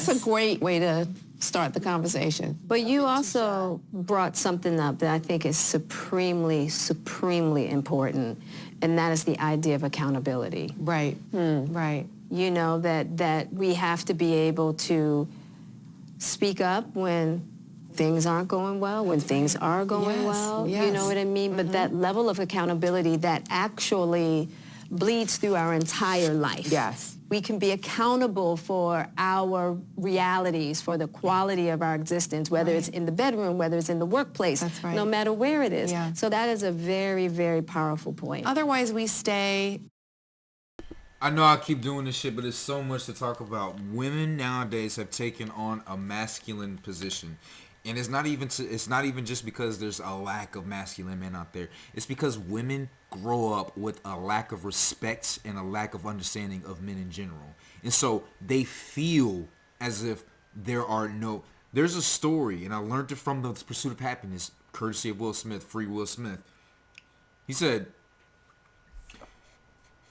That's a great way to start the conversation. But you also brought something up that I think is supremely, supremely important, and that is the idea of accountability. Right, right. You know, that we have to be able to speak up when things aren't going well, when things are going well. You know what I mean? But that level of accountability that actually bleeds through our entire life. Yes. We can be accountable for our realities, for the quality of our existence, whether it's in the bedroom, whether it's in the workplace, no matter where it is. So that is a very, very powerful point. Otherwise, we stay... I know I keep doing this shit, but there's so much to talk about. Women nowadays have taken on a masculine position. And it's not even just because there's a lack of masculine men out there. It's because women grow up with a lack of respect and a lack of understanding of men in general. And so they feel as if there's a story, and I learned it from The Pursuit of Happiness, courtesy of Will Smith, free Will Smith. He said,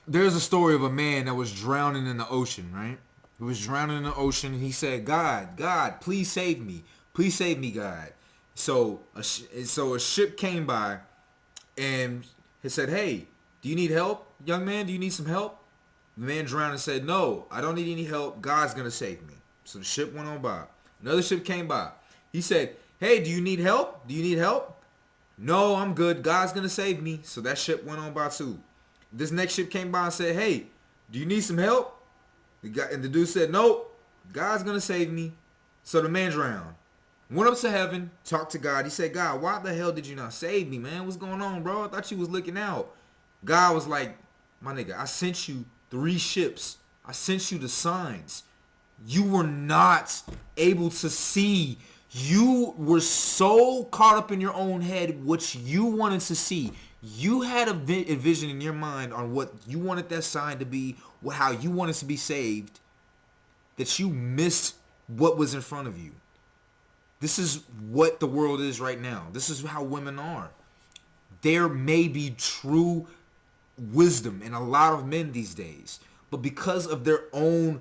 there's a story of a man that was drowning in the ocean, right? He was drowning in the ocean, and he said, God, please save me. Please save me, God. So a ship came by, and he said, hey, do you need help, young man? Do you need some help? The man drowned and said, no, I don't need any help. God's going to save me. So the ship went on by. Another ship came by. He said, hey, do you need help? Do you need help? No, I'm good. God's going to save me. So that ship went on by too. This next ship came by and said, hey, do you need some help? And the dude said, nope, God's going to save me. So the man drowned. Went up to heaven, talked to God. He said, God, why the hell did you not save me, man? What's going on, bro? I thought you was looking out. God was like, my nigga, I sent you 3 ships. I sent you the signs. You were not able to see. You were so caught up in your own head, what you wanted to see. You had a vision in your mind on what you wanted that sign to be, how you wanted to be saved, that you missed what was in front of you. This is what the world is right now. This is how women are. There may be true wisdom in a lot of men these days, but because of their own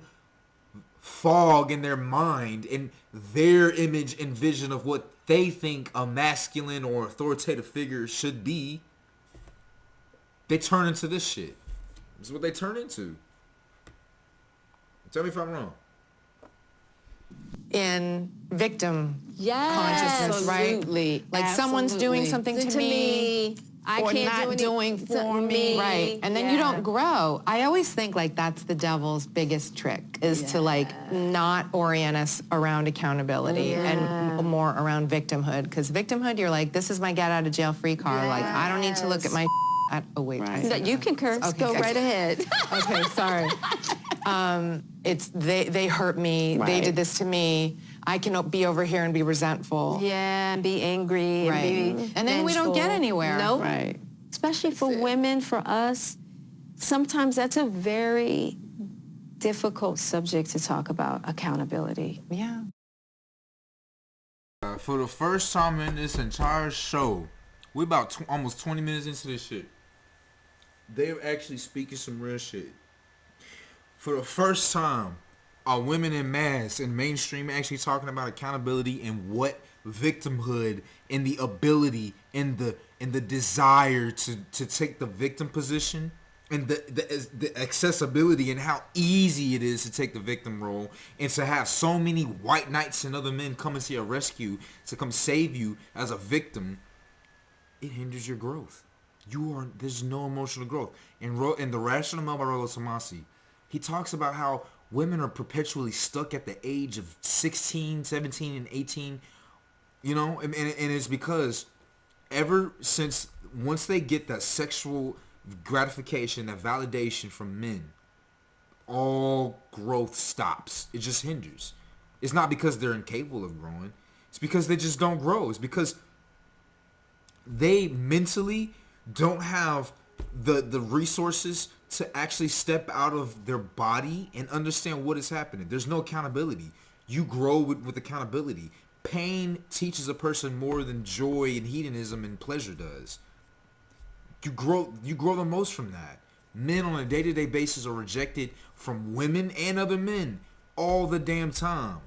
fog in their mind and their image and vision of what they think a masculine or authoritative figure should be, they turn into this shit. This is what they turn into. Tell me if I'm wrong. In victim consciousness, Absolutely. right? Like someone's doing something to me, I or can't not do doing for me. right? And then you don't grow. I always think like that's the devil's biggest trick is to like not orient us around accountability and more around victimhood. Because victimhood, you're like, this is my get out of jail free card. Like I don't need to look at my. Oh wait, You can curse. Okay, Go right ahead. Okay, sorry. It's they hurt me. They did this to me. I cannot be over here and be resentful. And be angry. Right. And be and then we don't get anywhere. Nope. Right. Especially for women, for us, sometimes that's a very difficult subject to talk about, accountability. Yeah. For the first time in this entire show, we're about almost 20 minutes into this shit. They're actually speaking some real shit. For the first time, are women in mass and mainstream actually talking about accountability and what victimhood and the ability and the desire to take the victim position and the accessibility and how easy it is to take the victim role and to have so many white knights and other men coming to your rescue to come save you as a victim. It hinders your growth. There's no emotional growth. In The Rational Male by Rollo Tomasi, he talks about how women are perpetually stuck at the age of 16, 17, and 18. You know, and it's because ever since once they get that sexual gratification, that validation from men, all growth stops. It just hinders. It's not because they're incapable of growing. It's because they just don't grow. It's because they mentally don't have the resources to actually step out of their body and understand what is happening. There's no accountability. You grow with accountability. Pain teaches a person more than joy and hedonism and pleasure does. You grow the most from that. Men on a day-to-day basis are rejected from women and other men all the damn time.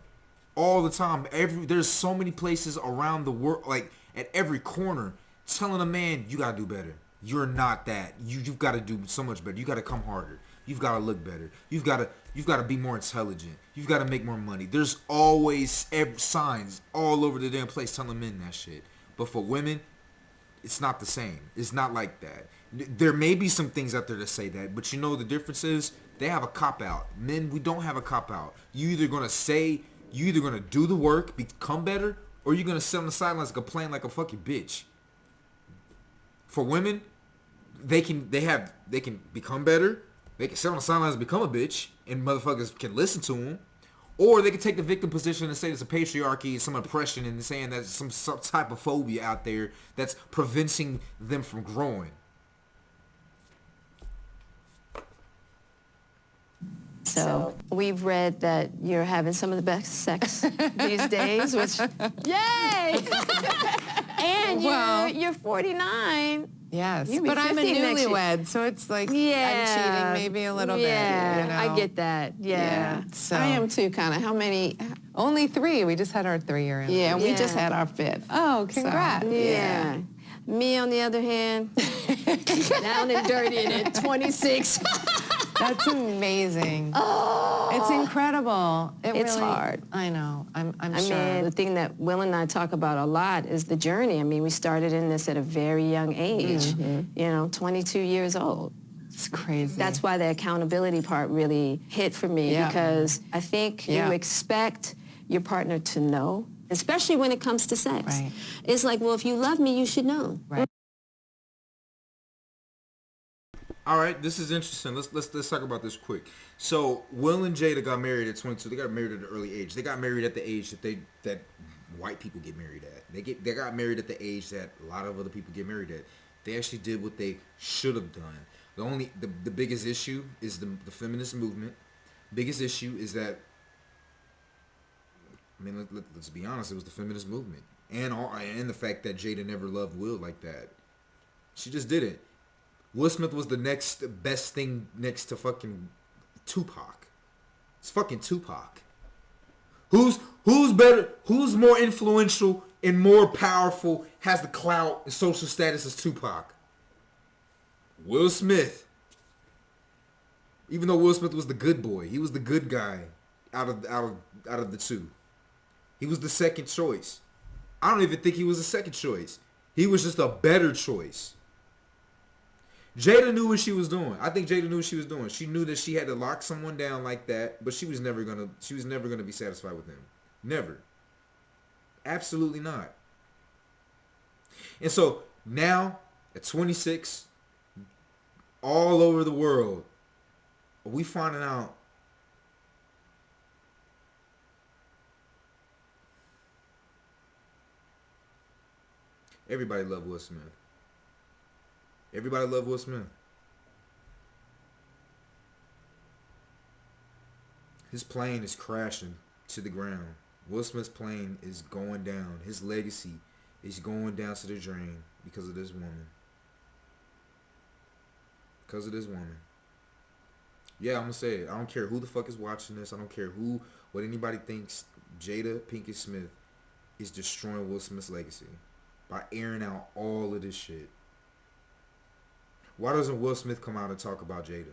All the time. There's so many places around the world, like at every corner, telling a man, you gotta do better. You're not that. You've got to do so much better. You got to come harder. You've got to look better. You've got to be more intelligent. You've got to make more money. There's always signs all over the damn place telling men that shit. But for women, it's not the same. It's not like that. There may be some things out there that say that, but you know the difference is they have a cop-out. Men, we don't have a cop-out. You either going to do the work, become better, or you're going to sit on the sidelines and complain like a fucking bitch. For women, they can become better. They can sit on the sidelines and become a bitch, and motherfuckers can listen to them. Or they can take the victim position and say there's a patriarchy and some oppression and saying that some type of phobia out there that's preventing them from growing. So we've read that you're having some of the best sex these days, which, yay! And you're 49. Yes, You'll be but I'm a 50 next year. newlywed, so it's like I'm cheating maybe a little bit. Yeah, You know? I get that. Yeah. So I am too, kind of. How many? only 3. We just had our 3-year anniversary. Yeah, we just had our 5th. Oh, congrats. Yeah. Me, on the other hand, down and dirty and at 26. That's amazing. Oh, it's incredible. It's really, hard. I know. I'm I sure. mean, the thing that Will and I talk about a lot is the journey. I mean, we started in this at a very young age, 22 years old. It's crazy. That's why the accountability part really hit for me, because I think you expect your partner to know, especially when it comes to sex. Right. It's like, well, if you love me, you should know. Right. All right, this is interesting. Let's talk about this quick. So Will and Jada got married at 22. They got married at an early age. They got married at the age that white people get married at. They got married at the age that a lot of other people get married at. They actually did what they should have done. The biggest issue is the feminist movement. Biggest issue is that, I mean, let's be honest, it was the feminist movement, and the fact that Jada never loved Will like that. She just didn't. Will Smith was the next best thing next to fucking Tupac. It's fucking Tupac. Who's better? Who's more influential and more powerful, has the clout and social status as Tupac? Will Smith. Even though Will Smith was the good boy, he was the good guy out of the two. He was the second choice. I don't even think he was a second choice. He was just a better choice. Jada knew what she was doing. I think Jada knew what she was doing. She knew that she had to lock someone down like that, but she was never gonna be satisfied with him. Never. Absolutely not. And so now at 26, all over the world, we finding out everybody loved Will Smith. Everybody loved Will Smith. His plane is crashing to the ground. Will Smith's plane is going down. His legacy is going down to the drain because of this woman. Because of this woman. Yeah, I'm going to say it. I don't care who the fuck is watching this. I don't care what anybody thinks. Jada Pinkett Smith is destroying Will Smith's legacy by airing out all of this shit. Why doesn't Will Smith come out and talk about Jada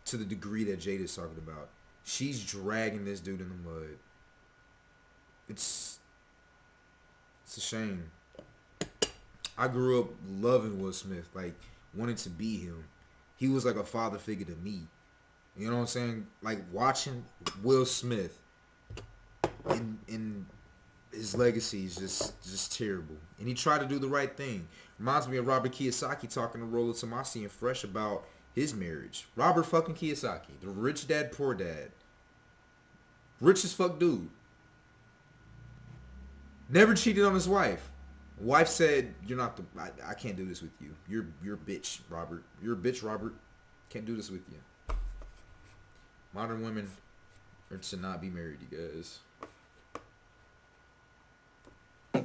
to the degree that Jada's talking about? She's dragging this dude in the mud. It's a shame. I grew up loving Will Smith, like wanting to be him. He was like a father figure to me. You know what I'm saying? Like watching Will Smith in his legacy is just terrible. And he tried to do the right thing. Reminds me of Robert Kiyosaki talking to Rollo Tomasi and Fresh about his marriage. Robert fucking Kiyosaki, the rich dad, poor dad. Rich as fuck dude. Never cheated on his wife. Wife said, "You're not the. I can't do this with you. You're a bitch, Robert. You're a bitch, Robert. Can't do this with you." Modern women are to not be married, you guys.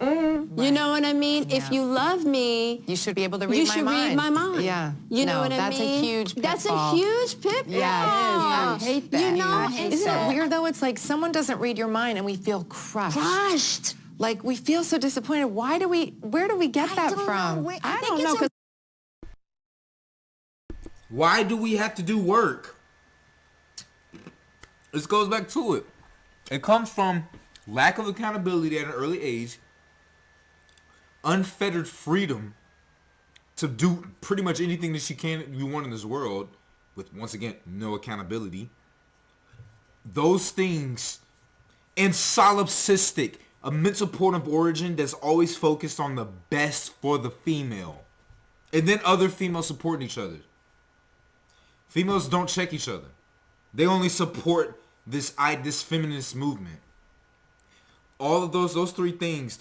You know what I mean? If you love me, You should be able to read you my should mind. read my mind. Yeah. You know No, what I that's mean? a huge pitfall. That's a huge pitfall. Yes. I hate that. You know, I hate Isn't that. it weird though? It's like someone doesn't read your mind and we feel crushed. Like we feel so disappointed. Where do we get that from? I don't know, 'cause Why do we have to do work? This goes back to it. It comes from lack of accountability at an early age, unfettered freedom to do pretty much anything that you want in this world, with, once again, no accountability. Those things, and solipsistic, a mental point of origin that's always focused on the best for the female. And then other females supporting each other. Females don't check each other. They only support this feminist movement. All of those three things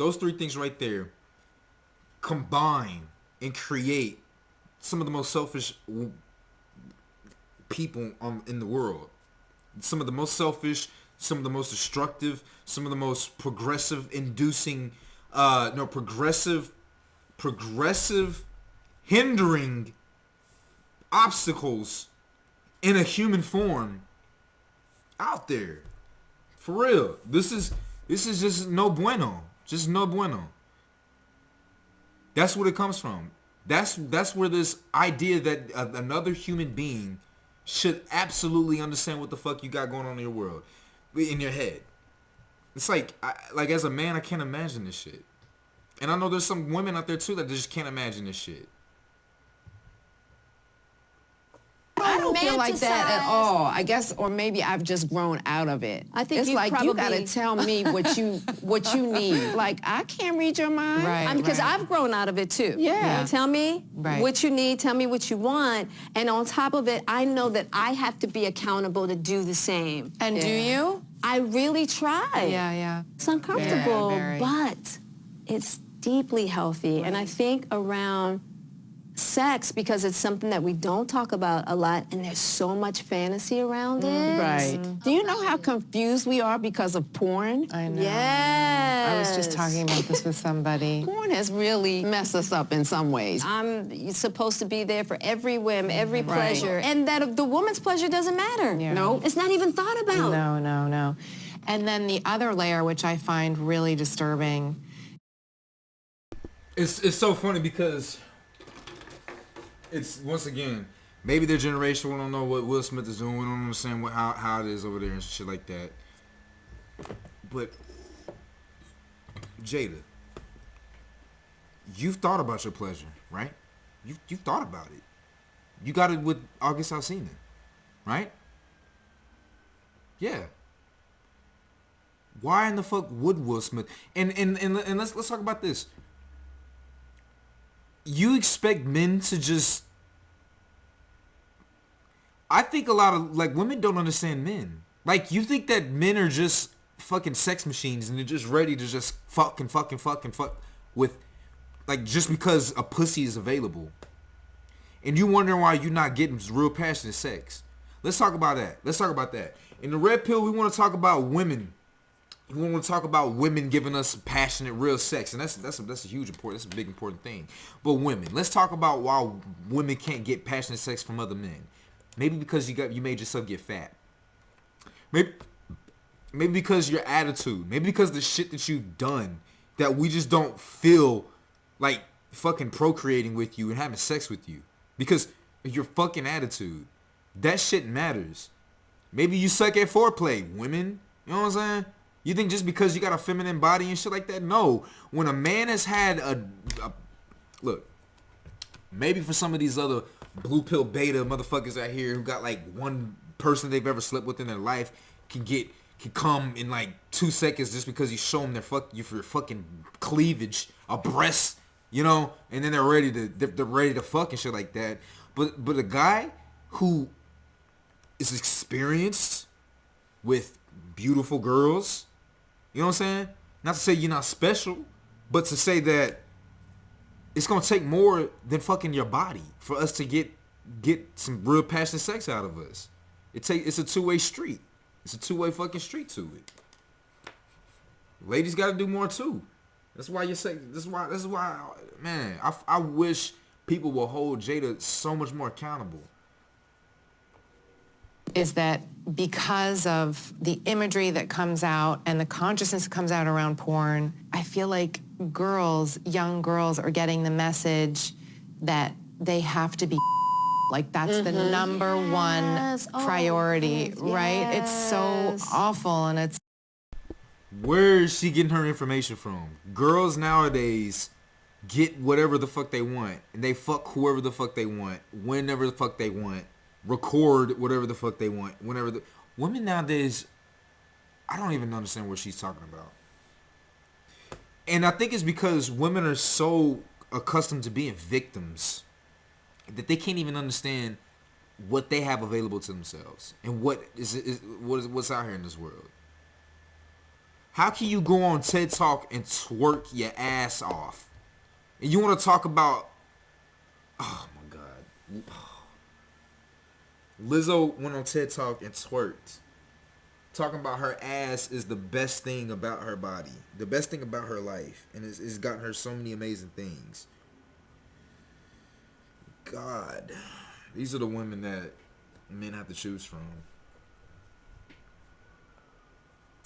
right there combine and create some of the most selfish people in the world. Some of the most selfish, some of the most destructive, some of the most progressive hindering obstacles in a human form out there. For real. This is just no bueno. Just no bueno. That's what it comes from. That's where this idea that another human being should absolutely understand what the fuck you got going on in your world, in your head. It's like as a man, I can't imagine this shit. And I know there's some women out there too that just can't imagine this shit. I don't feel like that at all. I guess, or maybe I've just grown out of it. I think it's you like you gotta probably- tell me what you need. Like I can't read your mind. Right. Because I've grown out of it too. Yeah. Tell me Right. what you need, tell me what you want, and on top of it, I know that I have to be accountable to do the same. And do you? I really try. Yeah. It's uncomfortable, Very. but it's deeply healthy. And I think around sex, because it's something that we don't talk about a lot, and there's so much fantasy around it. Right. Do you know how confused we are because of porn? I know. Yes. I was just talking about this with somebody. Porn has really messed us up in some ways. I'm supposed to be there for every whim, every pleasure, and that the woman's pleasure doesn't matter. Yeah. No. It's not even thought about. No. And then the other layer, which I find really disturbing. It's so funny because it's, once again, maybe their generation, we don't know what Will Smith is doing. We don't understand how it is over there and shit like that. But Jada, you've thought about your pleasure, right? You've thought about it. You got it with August Alsina, right? Yeah. Why in the fuck would Will Smith? And let's talk about this. You expect men to just... I think a lot of, women don't understand men. You think that men are just fucking sex machines and they're just ready to just fuck with, just because a pussy is available. And you wondering why you're not getting real passionate sex. Let's talk about that. In the Red Pill, we want to talk about women. We want to talk about women giving us passionate, real sex, and that's a huge important, that's a big important thing. But women, let's talk about why women can't get passionate sex from other men. Maybe because you made yourself get fat. Maybe because your attitude. Maybe because the shit that you've done that we just don't feel like fucking procreating with you and having sex with you because of your fucking attitude. That shit matters. Maybe you suck at foreplay, women. You know what I'm saying? You think just because you got a feminine body and shit like that? No. When a man has had look, maybe for some of these other blue pill beta motherfuckers out here who got one person they've ever slept with in their life can come in 2 seconds just because you show them their fucking cleavage, a breast, and then they're ready to fuck and shit like that. But a guy who is experienced with beautiful girls, you know what I'm saying? Not to say you're not special, but to say that it's gonna take more than fucking your body for us to get some real passionate sex out of us. It's a two-way street. It's a two-way fucking street to it. Ladies gotta do more too. That's why you're saying. This is why, man. I wish people will hold Jada so much more accountable. Is that because of the imagery that comes out and the consciousness that comes out around porn, I feel like young girls are getting the message that they have to be like that's the number one priority, right? It's so awful, and it's... Where is she getting her information from? Girls nowadays get whatever the fuck they want, and they fuck whoever the fuck they want, whenever the fuck they want, record whatever the fuck they want, whenever the... Women nowadays, I don't even understand what she's talking about. And I think it's because women are so accustomed to being victims that they can't even understand what they have available to themselves and what's out here in this world. How can you go on TED Talk and twerk your ass off? And you want to talk about... Oh, my God. Lizzo went on TED Talk and twerked. Talking about her ass is the best thing about her body. The best thing about her life. And it's gotten her so many amazing things. God. These are the women that men have to choose from.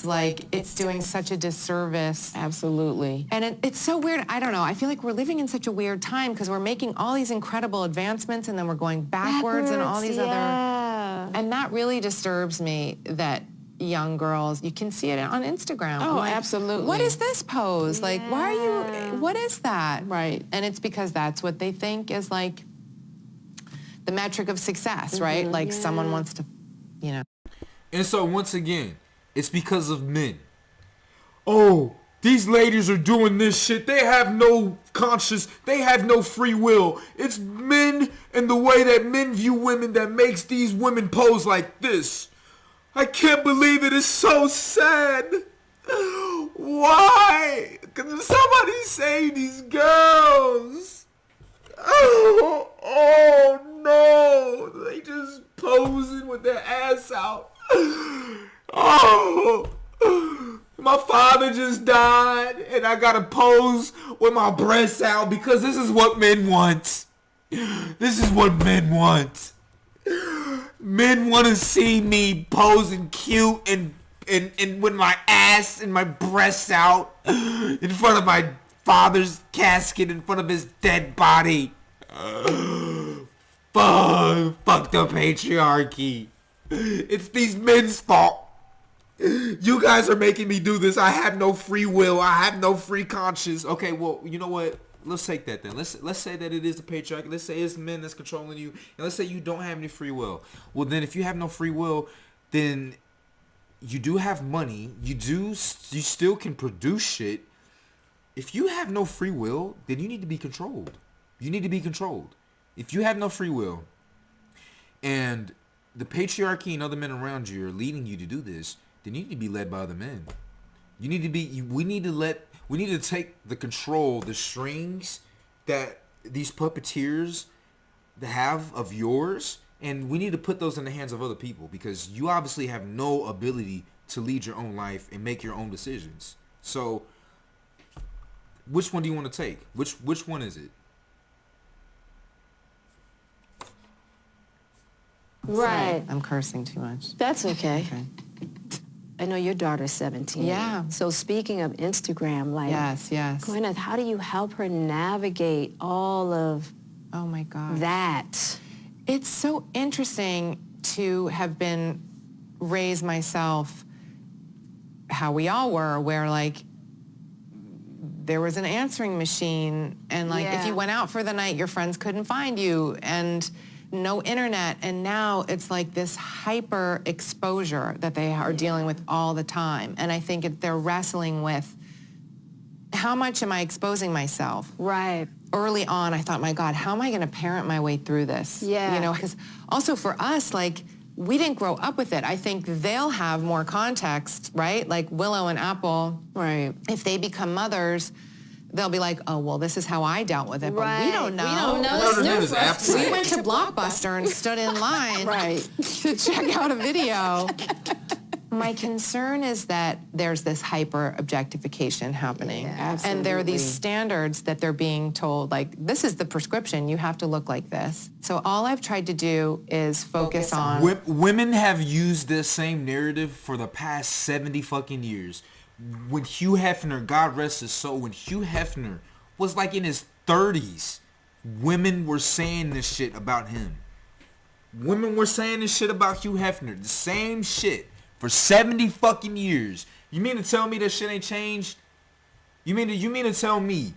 Like, it's doing such a disservice. Absolutely. And it's so weird. I don't know. I feel like we're living in such a weird time because we're making all these incredible advancements and then we're going backwards and all these other... And that really disturbs me that young girls, you can see it on Instagram. Oh, like, absolutely. What is this pose? Like, why are you... What is that? Right. And it's because that's what they think is like the metric of success, right? Like someone wants to, you know... And so, once again... It's because of men. Oh, these ladies are doing this shit. They have no conscience. They have no free will. It's men and the way that men view women that makes these women pose like this. I can't believe it. It's so sad. Why? Can somebody save these girls? Oh no. They just posing with their ass out. Oh, my father just died and I gotta pose with my breasts out because this is what men want. This is what men want. Men want to see me posing cute and with my ass and my breasts out in front of my father's casket, in front of his dead body. Fuck the patriarchy. It's these men's fault. You guys are making me do this. I have no free will. I have no free conscience. Okay, well, you know what? Let's take that then. Let's say that it is the patriarchy. Let's say it's men that's controlling you. And let's say you don't have any free will. Well, then if you have no free will, then you do have money. You still can produce shit. If you have no free will, then you need to be controlled. You need to be controlled. If you have no free will and the patriarchy and other men around you are leading you to do this, then you need to be led by other men. We need to take the control, the strings that these puppeteers have of yours, and we need to put those in the hands of other people because you obviously have no ability to lead your own life and make your own decisions. So, which one do you want to take? Which one is it? Right. I'm cursing too much. That's okay. I know your daughter's 17. Yeah. So speaking of Instagram, like, Yes. GWYNETH, how do you help her navigate all of Oh my God. that? It's so interesting to have been raised myself how we all were, where like there was an answering machine and like if you went out for the night, your friends couldn't find you and no internet. And now it's like this hyper exposure that they are dealing with all the time. And I think they're wrestling with how much am I exposing myself? Right. Early on, I thought, my God, how am I going to parent my way through this? Yeah. You know, because also for us, like, we didn't grow up with it. I think they'll have more context, right? Like Willow and Apple, Right. if they become mothers, they'll be like, oh, well, this is how I dealt with it. But we don't know. We don't know. What her name is Apple. We went to Blockbuster and stood in line Right. to check out a video. My concern is that there's this hyper objectification happening. Yeah, and there are these absolutely. standards that they're being told, like, this is the prescription, you have to look like this. So all I've tried to do is focus on... Women have used this same narrative for the past 70 fucking years. When Hugh Hefner, God rest his soul, when Hugh Hefner was like in his 30s, women were saying this shit about him. Women were saying this shit about Hugh Hefner. The same shit for 70 fucking years. You mean to tell me that shit ain't changed? You mean to tell me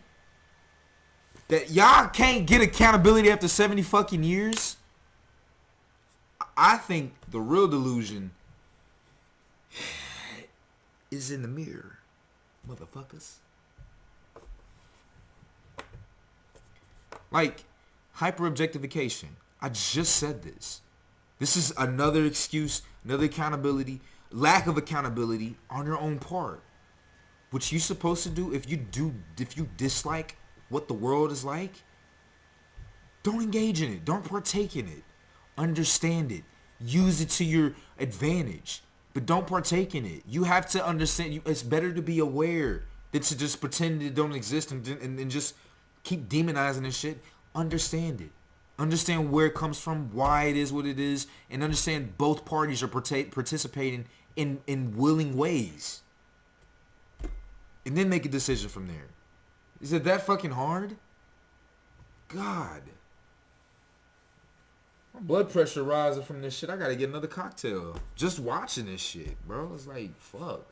that y'all can't get accountability after 70 fucking years? I think the real delusion is in the mirror, motherfuckers. Like, hyper-objectification. I just said this. This is another excuse, another accountability, lack of accountability on your own part. What you supposed to do if you dislike what the world is like, don't engage in it. Don't partake in it. Understand it. Use it to your advantage. But don't partake in it. You have to understand. It's better to be aware than to just pretend it don't exist and just keep demonizing this shit. Understand it. Understand where it comes from, why it is what it is, and understand both parties are participating in willing ways. And then make a decision from there. Is it that fucking hard? God. My blood pressure rising from this shit. I gotta get another cocktail. Just watching this shit, bro. It's like, fuck.